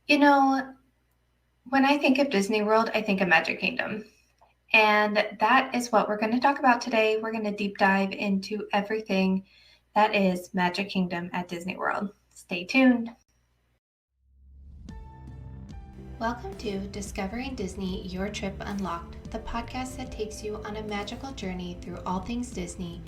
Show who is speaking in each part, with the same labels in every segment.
Speaker 1: You know, when I think of Disney World, I think of Magic Kingdom. And that is what we're going to talk about today. We're going to deep dive into everything that is Magic Kingdom at Disney World. Stay tuned. Welcome to Discovering Disney Your Trip Unlocked, the podcast that takes you on a magical journey through all things Disney.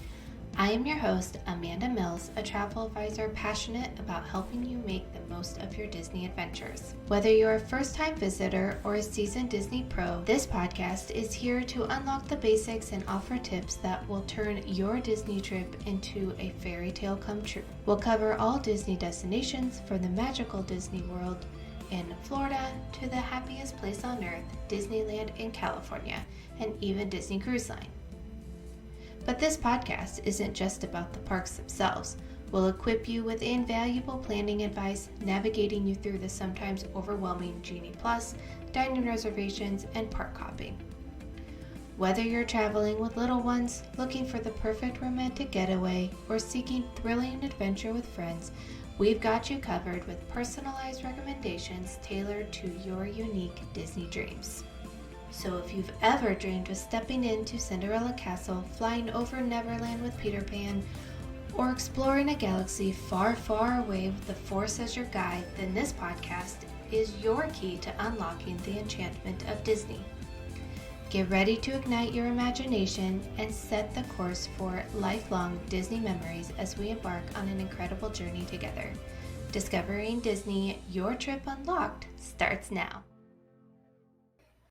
Speaker 1: I am your host, Amanda Mills, a travel advisor passionate about helping you make the most of your Disney adventures. Whether you're a first-time visitor or a seasoned Disney pro, this podcast is here to unlock the basics and offer tips that will turn your Disney trip into a fairy tale come true. We'll cover all Disney destinations from the magical Disney World in Florida to the happiest place on earth, Disneyland in California, and even Disney Cruise Line. But this podcast isn't just about the parks themselves. We'll equip you with invaluable planning advice, navigating you through the sometimes overwhelming Genie Plus, dining reservations, and park hopping. Whether you're traveling with little ones, looking for the perfect romantic getaway, or seeking thrilling adventure with friends, we've got you covered with personalized recommendations tailored to your unique Disney dreams. So if you've ever dreamed of stepping into Cinderella Castle, flying over Neverland with Peter Pan, or exploring a galaxy far, far away with the Force as your guide, then this podcast is your key to unlocking the enchantment of Disney. Get ready to ignite your imagination and set the course for lifelong Disney memories as we embark on an incredible journey together. Discovering Disney, Your Trip Unlocked starts now.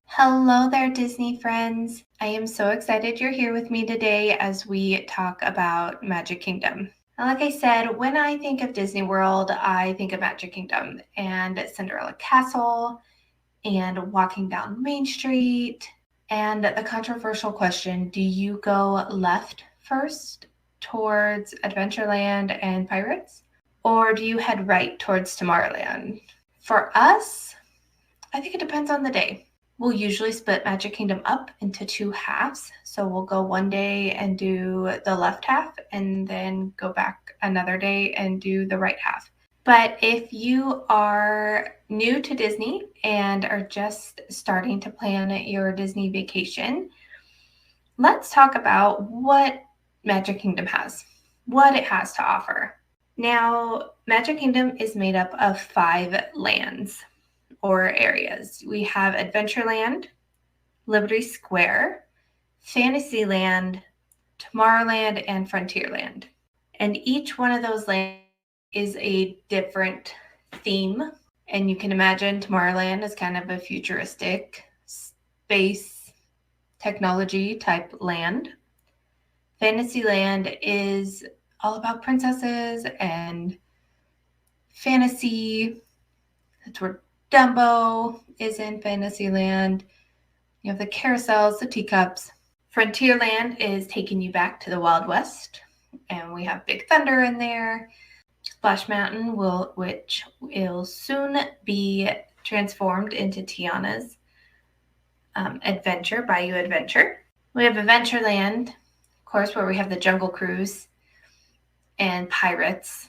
Speaker 1: Hello there, Disney friends. I am so excited you're here with me today as we talk about Magic Kingdom. Now, like I said, when I think of Disney World, I think of Magic Kingdom and Cinderella Castle and walking down Main Street. And the controversial question, do you go left first towards Adventureland and Pirates? Or do you head right towards Tomorrowland? For us, I think it depends on the day. We'll usually split Magic Kingdom up into two halves. So we'll go one day and do the left half and then go back another day and do the right half. But if you are new to Disney and are just starting to plan your Disney vacation, let's talk about what Magic Kingdom has, what it has to offer. Now, Magic Kingdom is made up of 5 lands or areas. We have Adventureland, Liberty Square, Fantasyland, Tomorrowland, and Frontierland. And each one of those lands is a different theme. And you can imagine Tomorrowland is kind of a futuristic space technology type land. Fantasyland is all about princesses and fantasy. That's where Dumbo is in Fantasyland. You have the carousels, the teacups. Frontierland is taking you back to the Wild West. And we have Big Thunder in there. Splash Mountain, which will soon be transformed into Tiana's Bayou Adventure. We have Adventureland, of course, where we have the Jungle Cruise and Pirates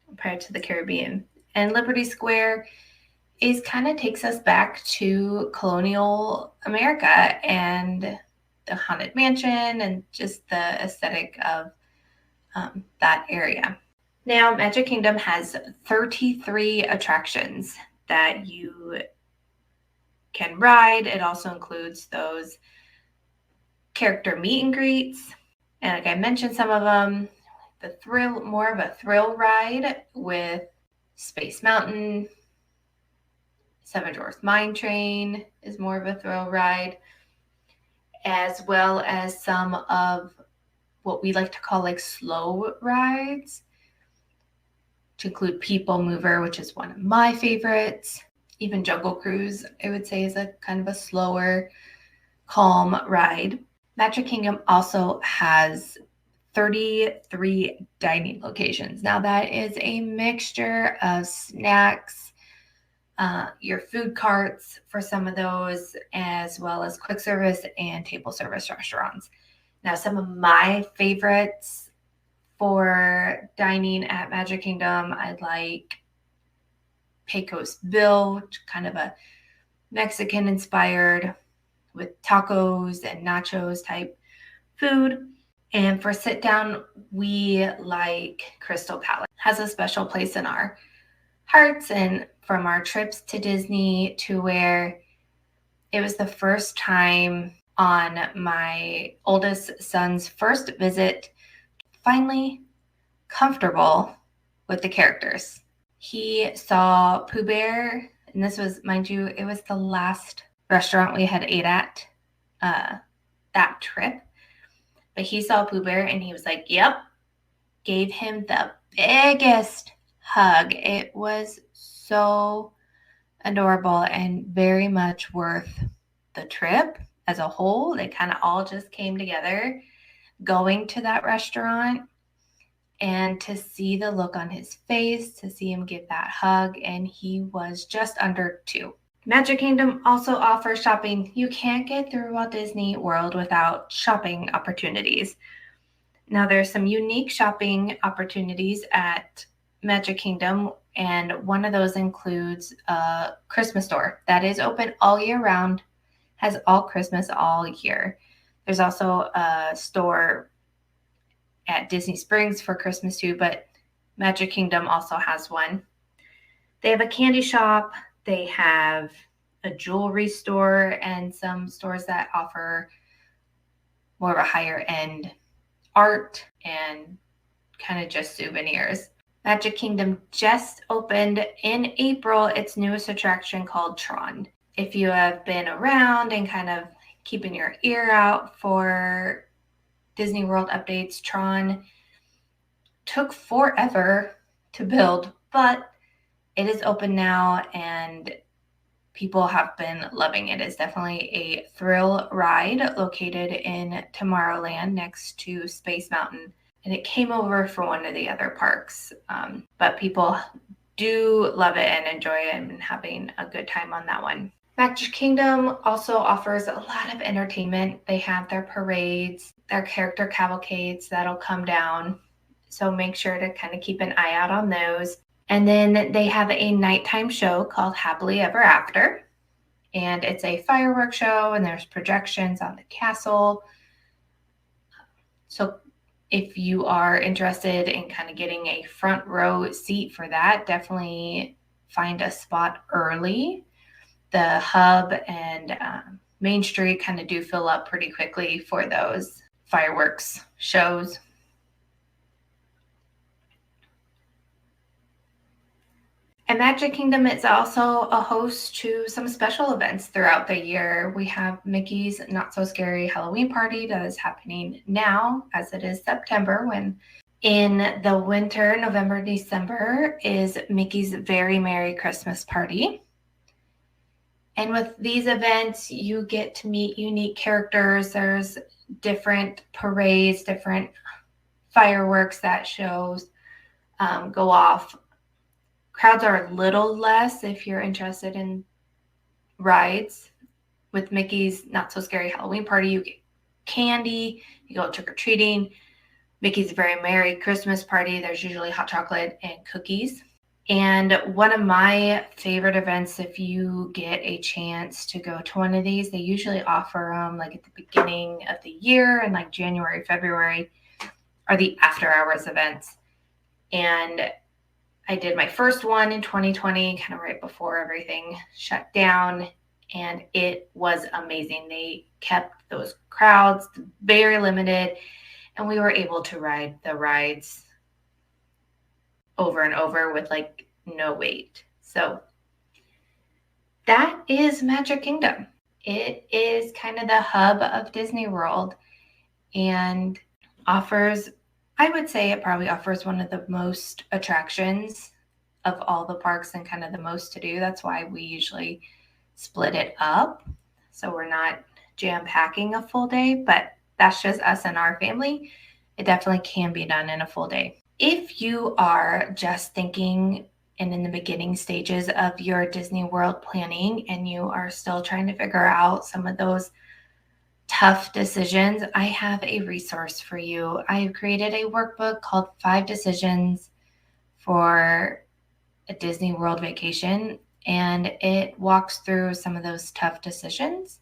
Speaker 1: of the Caribbean. And Liberty Square takes us back to colonial America and the Haunted Mansion and just the aesthetic of that area. Now, Magic Kingdom has 33 attractions that you can ride. It also includes those character meet and greets. And like I mentioned, some of them, more of a thrill ride with Space Mountain. Seven Dwarfs Mine Train is more of a thrill ride, as well as some of what we like to call like slow rides, to include People Mover, which is one of my favorites. Even Jungle Cruise, I would say, is a kind of a slower, calm ride. Magic Kingdom also has 33 dining locations. Now that is a mixture of snacks, your food carts for some of those, as well as quick service and table service restaurants. Now, some of my favorites for dining at Magic Kingdom, I like Pecos Bill, which kind of a Mexican inspired with tacos and nachos type food. And for sit down, we like Crystal Palace. It has a special place in our hearts, and from our trips to Disney to where it was the first time on my oldest son's first visit, finally comfortable with the characters. He saw Pooh Bear, and this was, mind you, it was the last restaurant we had ate at that trip. But he saw Pooh Bear and he was like, yep, gave him the biggest hug. It was so adorable and very much worth the trip as a whole. They kind of all just came together going to that restaurant, and to see the look on his face, to see him give that hug, and he was just under 2. Magic Kingdom also offers shopping. You can't get through Walt Disney World without shopping opportunities. Now, there's some unique shopping opportunities at Magic Kingdom, and one of those includes a Christmas store that is open all year round, has all Christmas all year. There's also a store at Disney Springs for Christmas too, but Magic Kingdom also has one. They have a candy shop. They have a jewelry store and some stores that offer more of a higher end art and kind of just souvenirs. Magic Kingdom just opened in April its newest attraction called Tron. If you have been around and kind of keeping your ear out for Disney World updates, Tron took forever to build, but it is open now and people have been loving it. It's definitely a thrill ride located in Tomorrowland next to Space Mountain. And it came over from one of the other parks, but people do love it and enjoy it and having a good time on that one. Magic Kingdom also offers a lot of entertainment. They have their parades, their character cavalcades that'll come down. So make sure to kind of keep an eye out on those. And then they have a nighttime show called Happily Ever After. And it's a fireworks show and there's projections on the castle. So if you are interested in kind of getting a front row seat for that, definitely find a spot early. The hub and Main Street kind of do fill up pretty quickly for those fireworks shows. And Magic Kingdom is also a host to some special events throughout the year. We have Mickey's Not So Scary Halloween Party that is happening now, as it is September, when in the winter, November, December, is Mickey's Very Merry Christmas Party. And with these events, you get to meet unique characters. There's different parades, different fireworks that shows go off. Crowds are a little less if you're interested in rides. With Mickey's Not So Scary Halloween Party, you get candy, you go trick-or-treating. Mickey's Very Merry Christmas Party, there's usually hot chocolate and cookies. And one of my favorite events, if you get a chance to go to one of these, they usually offer them like at the beginning of the year and like January, February, are the after hours events. And I did my first one in 2020, kind of right before everything shut down, and it was amazing. They kept those crowds very limited, and we were able to ride the rides over and over with like no wait. So that is Magic Kingdom. It is kind of the hub of Disney World and offers, I would say it probably offers one of the most attractions of all the parks and kind of the most to do. That's why we usually split it up. So we're not jam-packing a full day, but that's just us and our family. It definitely can be done in a full day. If you are just thinking and in the beginning stages of your Disney World planning and you are still trying to figure out some of those tough decisions, I have a resource for you. I have created a workbook called 5 Decisions for a Disney World vacation, and it walks through some of those tough decisions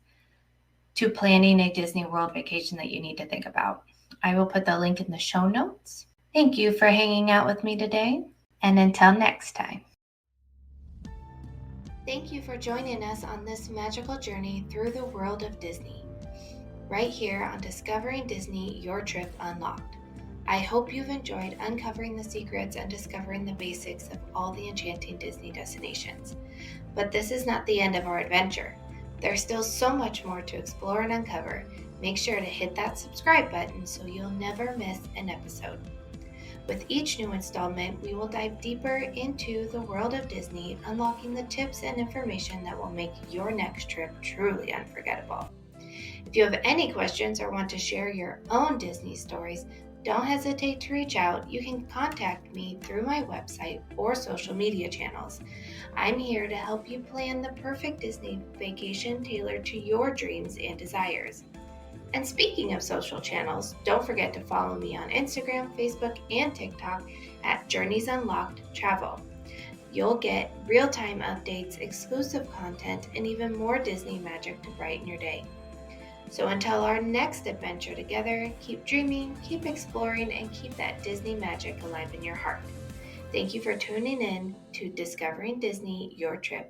Speaker 1: to planning a Disney World vacation that you need to think about. I will put the link in the show notes. Thank you for hanging out with me today, and until next time. Thank you for joining us on this magical journey through the world of Disney, right here on Discovering Disney, Your Trip Unlocked. I hope you've enjoyed uncovering the secrets and discovering the basics of all the enchanting Disney destinations. But this is not the end of our adventure. There's still so much more to explore and uncover. Make sure to hit that subscribe button so you'll never miss an episode. With each new installment, we will dive deeper into the world of Disney, unlocking the tips and information that will make your next trip truly unforgettable. If you have any questions or want to share your own Disney stories, don't hesitate to reach out. You can contact me through my website or social media channels. I'm here to help you plan the perfect Disney vacation tailored to your dreams and desires. And speaking of social channels, don't forget to follow me on Instagram, Facebook, and TikTok at Journeys Unlocked Travel. You'll get real-time updates, exclusive content, and even more Disney magic to brighten your day. So until our next adventure together, keep dreaming, keep exploring, and keep that Disney magic alive in your heart. Thank you for tuning in to Discovering Disney, Your Trip